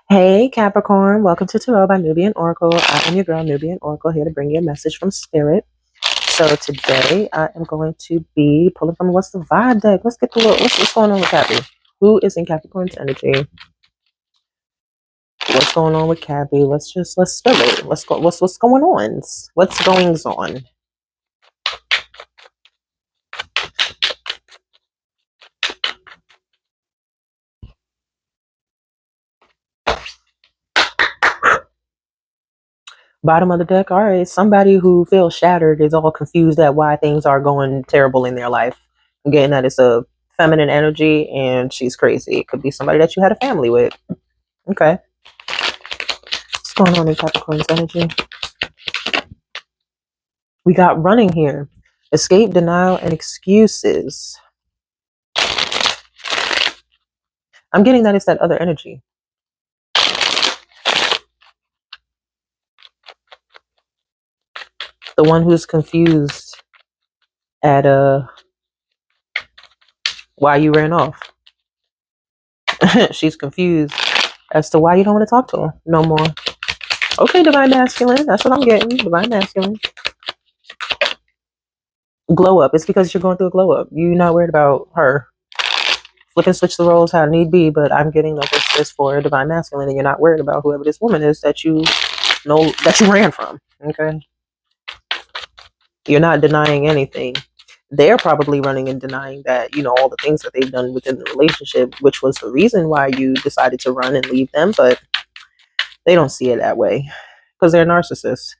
Hey Capricorn, welcome to Tarot by Nubian Oracle. I am your girl Nubian Oracle, here to bring you a message from Spirit. So today I am going to be pulling from What's the Vibe deck. Let's get to what's going on with Cappy. Who is in Capricorn's energy? What's going on with Cappy? Let's spill it. What's going on? What's goings on? Bottom of the deck. All right, somebody who feels shattered is all confused at why things are going terrible in their life. I'm getting that it's a feminine energy and she's crazy. It could be somebody that you had a family with. Okay. What's going on in Capricorn's energy? We got running here. Escape, denial, and excuses. I'm getting that it's that other energy. The one who's confused at why you ran off. She's confused as to why you don't want to talk to her no more. Okay, divine masculine. That's what I'm getting. Divine masculine. Glow up. It's because you're going through a glow up. You're not worried about her. Flip and switch the roles how need be, but I'm getting that this is for a divine masculine and you're not worried about whoever this woman is that you know that you ran from. Okay. You're not denying anything. They're probably running and denying that, all the things that they've done within the relationship, which was the reason why you decided to run and leave them, but they don't see it that way because they're narcissists.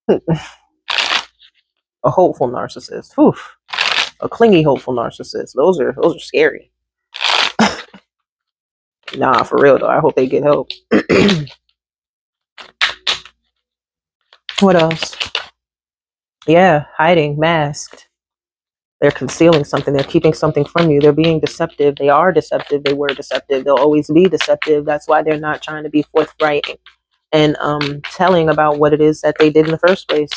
A hopeful narcissist. Oof. A clingy, hopeful narcissist. Those are scary. Nah, for real though. I hope they get help. What else? Yeah, hiding, masked. They're concealing something. They're keeping something from you. They're being deceptive. They are deceptive. They were deceptive. They'll always be deceptive. That's why they're not trying to be forthright and telling about what it is that they did in the first place.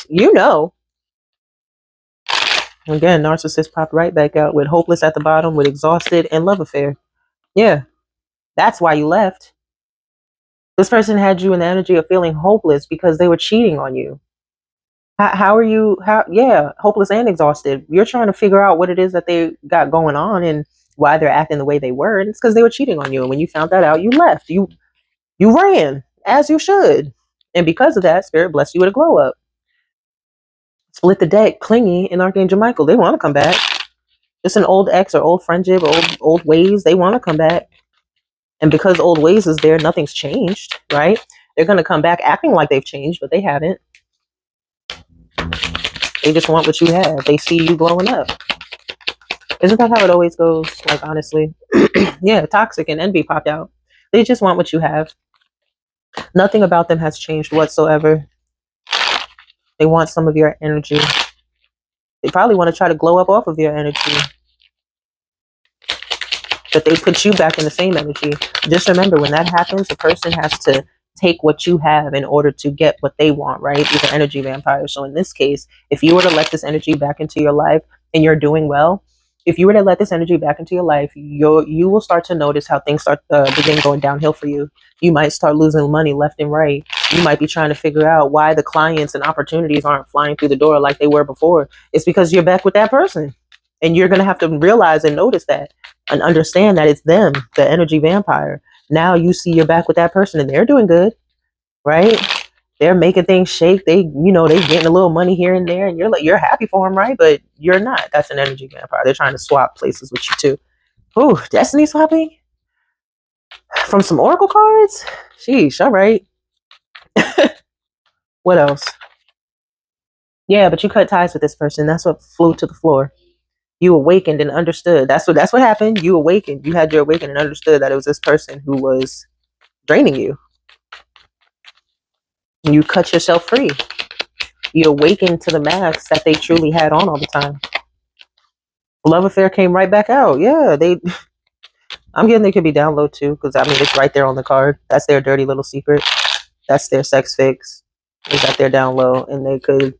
Again, narcissist popped right back out with hopeless at the bottom, with exhausted and love affair. Yeah, that's why you left. This person had you in the energy of feeling hopeless because they were cheating on you. How are you? Yeah, hopeless and exhausted. You're trying to figure out what it is that they got going on and why they're acting the way they were. And it's because they were cheating on you. And when you found that out, you left. You ran, as you should. And because of that, Spirit blessed you with a glow up. Split the deck, clingy, and Archangel Michael. They want to come back. Just an old ex or old friendship, old ways. They want to come back. And because old ways is there, nothing's changed, right? They're going to come back acting like they've changed, but they haven't. They just want what you have. They see you glowing up. Isn't that how it always goes? Like, honestly. Yeah, toxic and envy popped out. They just want what you have. Nothing about them has changed whatsoever. They want some of your energy. They probably want to try to glow up off of your energy. But they put you back in the same energy. Just remember, when that happens, a person has to take what you have in order to get what they want, right? These are energy vampires. So in this case, if you were to let this energy back into your life and you're doing well, if you were to let this energy back into your life, you will start to notice how things start begin going downhill for you. You might start losing money left and right. You might be trying to figure out why the clients and opportunities aren't flying through the door like they were before. It's because you're back with that person. And you're going to have to realize and notice that and understand that it's them, the energy vampire. Now you see you're back with that person and they're doing good, right? They're making things shake. They getting a little money here and there, and you're happy for them, right? But you're not. That's an energy vampire. They're trying to swap places with you too. Ooh, destiny swapping from some oracle cards. Sheesh, all right. What else? Yeah, but you cut ties with this person. That's what flew to the floor. You awakened and understood. That's what happened. You awakened. You had your awakening and understood that it was this person who was draining you. You cut yourself free. You awakened to the masks that they truly had on all the time. Love affair came right back out. Yeah, I'm getting they could be down low too, because it's right there on the card. That's their dirty little secret. That's their sex fix. Is that they're down low and they could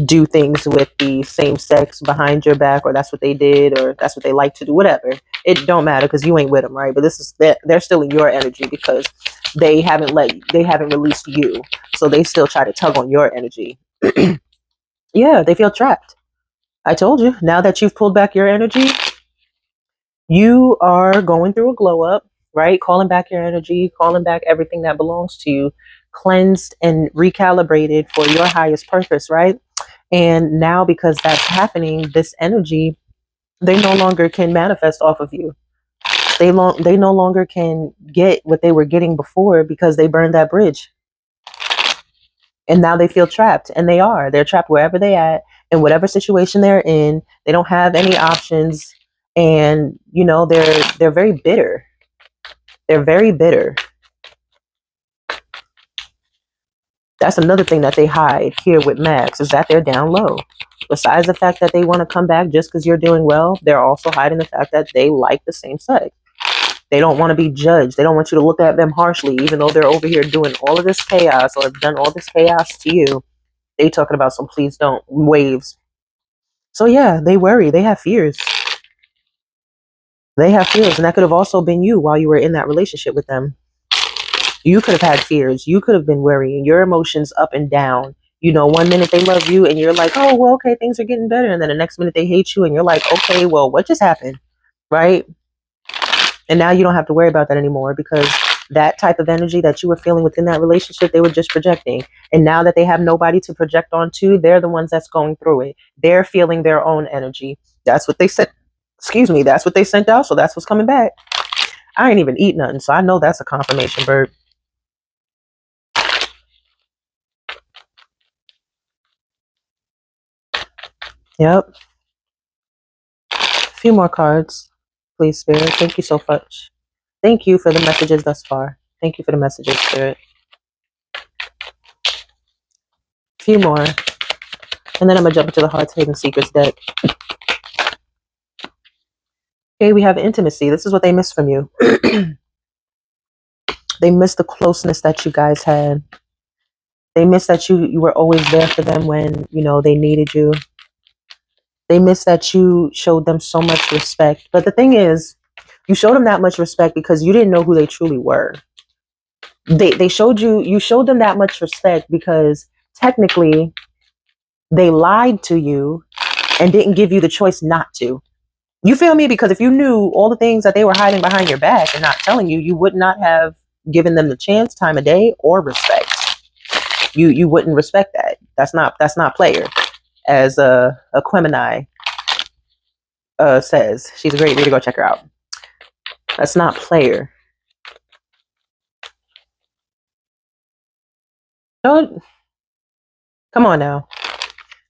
do things with the same sex behind your back, or that's what they did, or that's what they like to do, whatever. It don't matter because you ain't with them, right? But this is that they're still in your energy because they haven't released you, so they still try to tug on your energy. Yeah, they feel trapped. I told you. Now that you've pulled back your energy, you are going through a glow up, right? Calling back your energy, calling back everything that belongs to you, cleansed and recalibrated for your highest purpose, right? And now, because that's happening, this energy, they no longer can manifest off of you. They no longer can get what they were getting before because they burned that bridge. And now they feel trapped, and they're trapped wherever they at, in whatever situation they're in. They don't have any options, and they're very bitter. They're very bitter. That's another thing that they hide here with Max, is that they're down low. Besides the fact that they want to come back just because you're doing well, they're also hiding the fact that they like the same sex. They don't want to be judged. They don't want you to look at them harshly, even though they're over here doing all of this chaos or have done all this chaos to you. They talking about some please don't waves. So yeah, they worry. They have fears. They have fears. And that could have also been you while you were in that relationship with them. You could have had fears. You could have been worrying. Your emotions up and down. One minute they love you and you're like, oh, well, okay, things are getting better. And then the next minute they hate you and you're like, okay, well, what just happened? Right? And now you don't have to worry about that anymore because that type of energy that you were feeling within that relationship, they were just projecting. And now that they have nobody to project onto, they're the ones that's going through it. They're feeling their own energy. That's what they said. Excuse me. That's what they sent out. So that's what's coming back. I ain't even eat nothing. So I know that's a confirmation, bird. Yep. A few more cards, please, Spirit. Thank you so much. Thank you for the messages thus far. Thank you for the messages, Spirit. A few more. And then I'm going to jump into the Heart's Hidden Secrets deck. Okay, we have intimacy. This is what they missed from you. They missed the closeness that you guys had. They missed that you were always there for them when, they needed you. They missed that you showed them so much respect. But the thing is, you showed them that much respect because you didn't know who they truly were. You showed them that much respect because technically they lied to you and didn't give you the choice not to. You feel me? Because if you knew all the things that they were hiding behind your back and not telling you, you would not have given them the chance, time of day, or respect. You wouldn't respect that. That's not player. As Aquemini says, she's a great reader. Go check her out. That's not player. Don't come on now.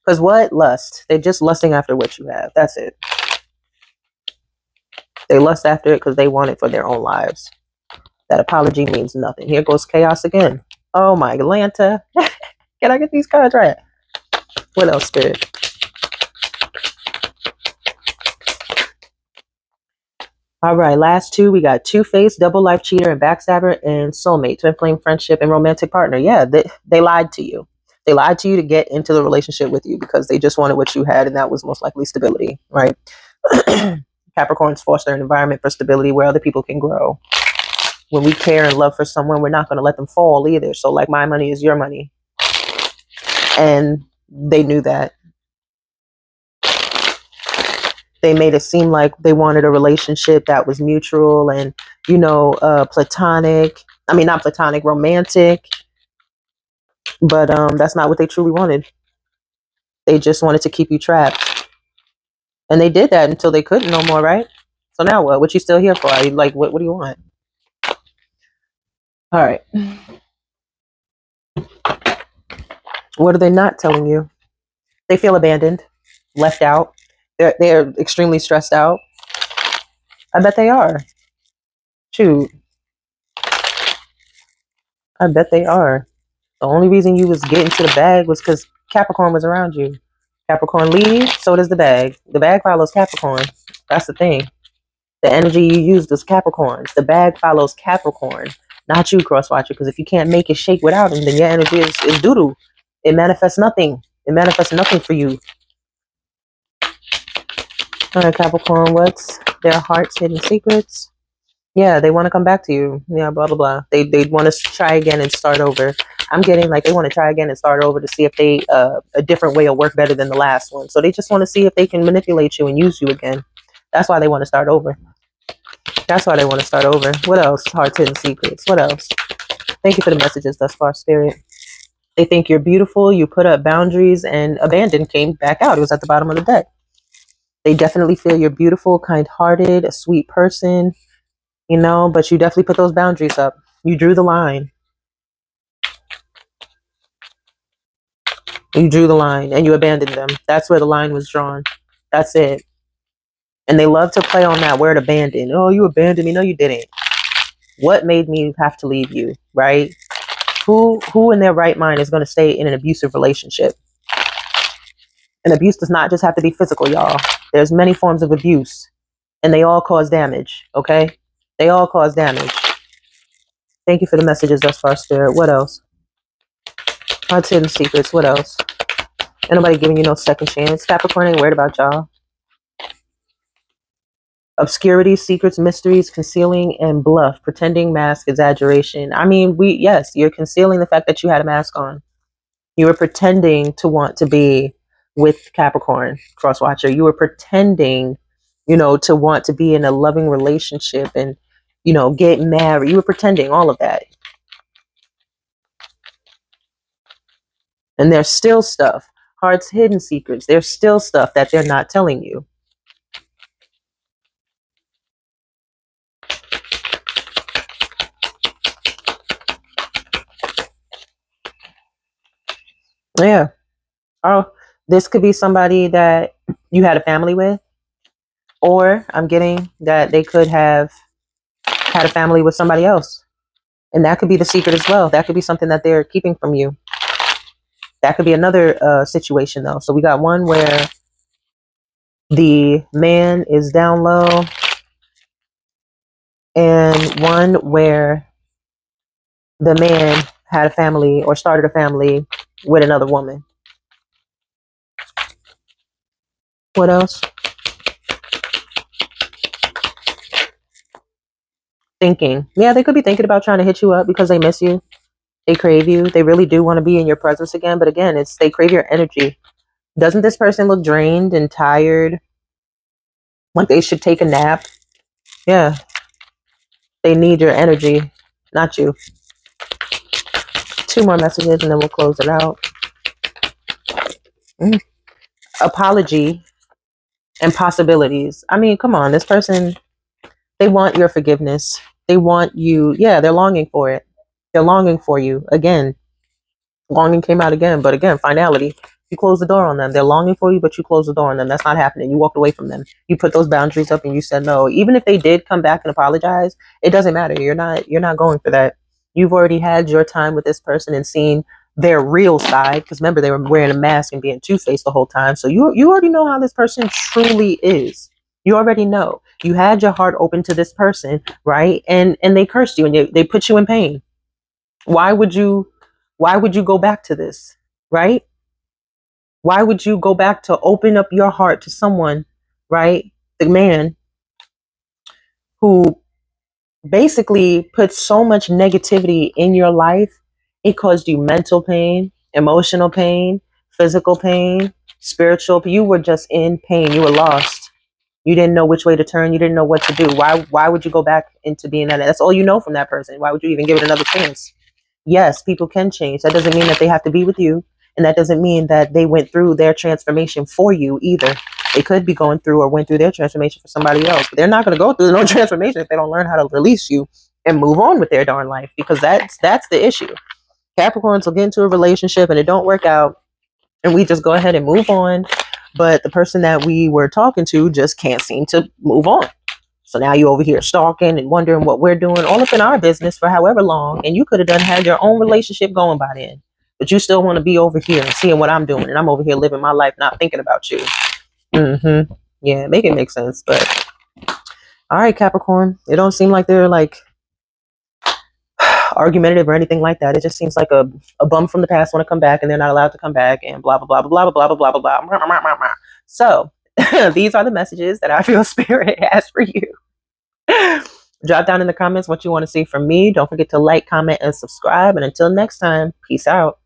Because what? Lust. They're just lusting after what you have. That's it. They lust after it because they want it for their own lives. That apology means nothing. Here goes chaos again. Oh my Atlanta. Can I get these cards right? What else, Spirit? All right, last two. We got two-faced, double life cheater, and backstabber, and soulmate, twin flame friendship, and romantic partner. Yeah, they lied to you. They lied to you to get into the relationship with you because they just wanted what you had, and that was most likely stability, right? Capricorns foster an environment for stability where other people can grow. When we care and love for someone, we're not going to let them fall either. So like my money is your money. And they knew that. They made it seem like they wanted a relationship that was mutual and, platonic. I mean, not platonic, romantic. But that's not what they truly wanted. They just wanted to keep you trapped. And they did that until they couldn't no more, right? So now what? What you still here for? Are you like, what do you want? All right. What are they not telling you? They feel abandoned, left out. They're extremely stressed out. I bet they are. Shoot. I bet they are. The only reason you was getting to the bag was because Capricorn was around you. Capricorn leaves, so does the bag. The bag follows Capricorn. That's the thing. The energy you used was Capricorn's. The bag follows Capricorn, not you, Crosswatcher. Because if you can't make it shake without him, then your energy is doo-doo. It manifests nothing. It manifests nothing for you. All right, Capricorn, what's their heart's hidden secrets? Yeah, they want to come back to you. Yeah, blah, blah, blah. They want to try again and start over. I'm getting like they want to try again and start over to see if they a different way will work better than the last one. So they just want to see if they can manipulate you and use you again. That's why they want to start over. That's why they want to start over. What else? Heart's hidden secrets. What else? Thank you for the messages thus far, Spirit. They think you're beautiful. You put up boundaries and abandoned came back out. It was at the bottom of the deck. They definitely feel you're beautiful, kind-hearted, a sweet person, but you definitely put those boundaries up. You drew the line. You drew the line and you abandoned them. That's where the line was drawn. That's it. And they love to play on that word abandon. Oh, you abandoned me. No, you didn't. What made me have to leave you, right? Who in their right mind is going to stay in an abusive relationship? And abuse does not just have to be physical, y'all. There's many forms of abuse, and they all cause damage, okay? They all cause damage. Thank you for the messages thus far, Spirit. What else? Heart's hidden secrets. What else? Ain't nobody giving you no second chance. Capricorn ain't worried about y'all. Obscurity, secrets, mysteries, concealing, and bluff, pretending, mask, exaggeration. I mean, yes, you're concealing the fact that you had a mask on. You were pretending to want to be with Capricorn, Crosswatcher. You were pretending, to want to be in a loving relationship and, get married. You were pretending all of that. And there's still stuff, heart's hidden secrets. There's still stuff that they're not telling you. Yeah. Oh, this could be somebody that you had a family with, or I'm getting that they could have had a family with somebody else. And that could be the secret as well. That could be something that they're keeping from you. That could be another situation, though. So we got one where the man is down low, and one where the man had a family or started a family with another woman. What else? Thinking. Yeah, they could be thinking about trying to hit you up because they miss you. They crave you. They really do want to be in your presence again. But again, they crave your energy. Doesn't this person look drained and tired? Like they should take a nap? Yeah. They need your energy, not you. 2 more messages and then we'll close it out. Apology and possibilities. I mean, come on. This person, they want your forgiveness. They want you. Yeah, they're longing for it. They're longing for you. Again, longing came out again. But again, finality. You close the door on them. They're longing for you, but you close the door on them. That's not happening. You walked away from them. You put those boundaries up and you said no. Even if they did come back and apologize, it doesn't matter. You're not going for that. You've already had your time with this person and seen their real side. Because remember, they were wearing a mask and being two-faced the whole time. So you already know how this person truly is. You already know. You had your heart open to this person, right? And they cursed you and they put you in pain. Why would you go back to this, right? Why would you go back to open up your heart to someone, right? The man who basically put so much negativity in your life, it caused you mental pain, emotional pain, physical pain, spiritual. You were just in pain. You were lost. You didn't know which way to turn. You didn't know what to do. Why would you go back into being that? That's all you know from that person. Why would you even give it another chance? Yes, people can change. That doesn't mean that they have to be with you. And that doesn't mean that they went through their transformation for you either. They could be going through or went through their transformation for somebody else. But they're not going to go through no transformation if they don't learn how to release you and move on with their darn life, because that's the issue. Capricorns will get into a relationship and it don't work out, and we just go ahead and move on. But the person that we were talking to just can't seem to move on. So now you over here stalking and wondering what we're doing, all up in our business for however long. And you could have had your own relationship going by then. But you still want to be over here and seeing what I'm doing. And I'm over here living my life, not thinking about you. Yeah, make it make sense. But all right, Capricorn. It don't seem like they're like argumentative or anything like that. It just seems like a bum from the past want to come back and they're not allowed to come back and blah, blah, blah, blah, blah, blah, blah, blah, blah, blah, blah, blah, blah. So these are the messages that I feel Spirit has for you. Drop down in the comments what you want to see from me. Don't forget to like, comment, and subscribe. And until next time, peace out.